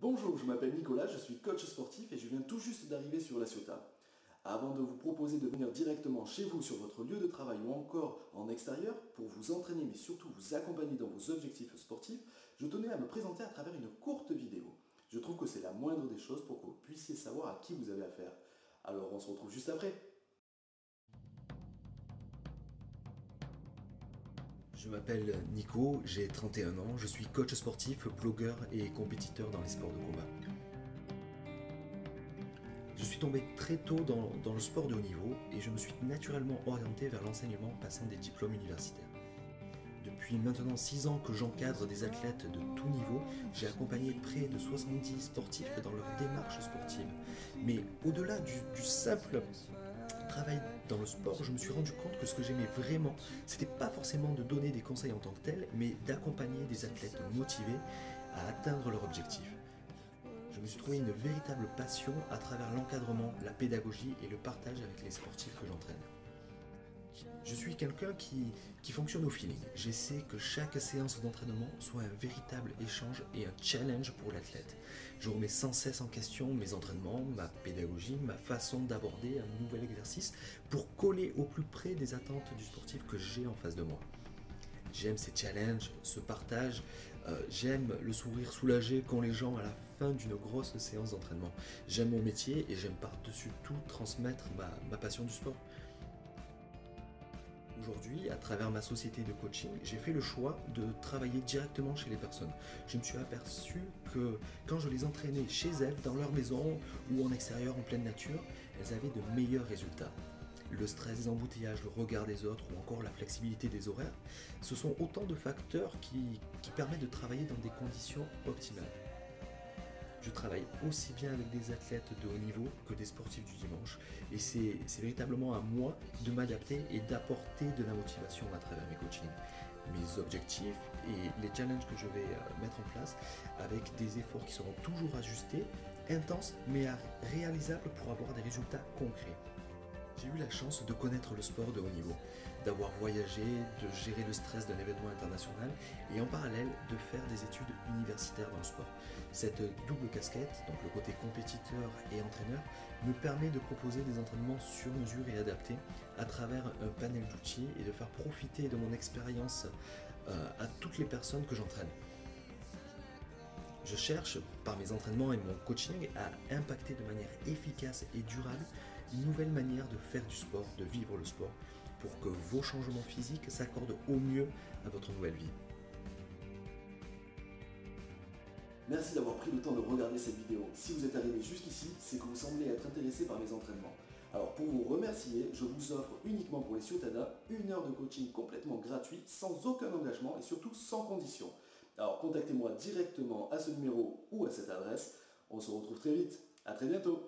Bonjour, je m'appelle Nicolas, je suis coach sportif et je viens tout juste d'arriver sur La Ciotat. Avant de vous proposer de venir directement chez vous sur votre lieu de travail ou encore en extérieur pour vous entraîner mais surtout vous accompagner dans vos objectifs sportifs, je tenais à me présenter à travers une courte vidéo. Je trouve que c'est la moindre des choses pour que vous puissiez savoir à qui vous avez affaire. Alors on se retrouve juste après. Je m'appelle Nico, j'ai 31 ans, je suis coach sportif, blogueur et compétiteur dans les sports de combat. Je suis tombé très tôt dans le sport de haut niveau et je me suis naturellement orienté vers l'enseignement passant des diplômes universitaires. Depuis maintenant 6 ans que j'encadre des athlètes de tout niveau, j'ai accompagné près de 70 sportifs dans leur démarche sportive. Mais au-delà du simple travail dans le sport, je me suis rendu compte que ce que j'aimais vraiment, c'était pas forcément de donner des conseils en tant que tel, mais d'accompagner des athlètes motivés à atteindre leur objectif. Je me suis trouvé une véritable passion à travers l'encadrement, la pédagogie et le partage avec les sportifs que j'entraîne. Je suis quelqu'un qui fonctionne au feeling. J'essaie que chaque séance d'entraînement soit un véritable échange et un challenge pour l'athlète. Je remets sans cesse en question mes entraînements, ma pédagogie, ma façon d'aborder un nouvel exercice pour coller au plus près des attentes du sportif que j'ai en face de moi. J'aime ces challenges, ce partage, j'aime le sourire soulagé qu'ont les gens à la fin d'une grosse séance d'entraînement. J'aime mon métier et j'aime par-dessus tout transmettre ma passion du sport. Aujourd'hui, à travers ma société de coaching, j'ai fait le choix de travailler directement chez les personnes. Je me suis aperçu que quand je les entraînais chez elles, dans leur maison ou en extérieur, en pleine nature, elles avaient de meilleurs résultats. Le stress des embouteillages, le regard des autres ou encore la flexibilité des horaires, ce sont autant de facteurs qui permettent de travailler dans des conditions optimales. Je travaille aussi bien avec des athlètes de haut niveau que des sportifs du dimanche et c'est véritablement à moi de m'adapter et d'apporter de la motivation à travers mes coachings, mes objectifs et les challenges que je vais mettre en place avec des efforts qui seront toujours ajustés, intenses mais réalisables pour avoir des résultats concrets. J'ai eu la chance de connaître le sport de haut niveau, d'avoir voyagé, de gérer le stress d'un événement international et en parallèle de faire des études universitaires dans le sport. Cette double casquette, donc le côté compétiteur et entraîneur, me permet de proposer des entraînements sur mesure et adaptés à travers un panel d'outils et de faire profiter de mon expérience à toutes les personnes que j'entraîne. Je cherche, par mes entraînements et mon coaching, à impacter de manière efficace et durable une nouvelle manière de faire du sport, de vivre le sport, pour que vos changements physiques s'accordent au mieux à votre nouvelle vie. Merci d'avoir pris le temps de regarder cette vidéo. Si vous êtes arrivé jusqu'ici, c'est que vous semblez être intéressé par mes entraînements. Alors pour vous remercier, je vous offre uniquement pour les Ciotada 1 heure de coaching complètement gratuit, sans aucun engagement et surtout sans condition. Alors contactez-moi directement à ce numéro ou à cette adresse. On se retrouve très vite. À très bientôt.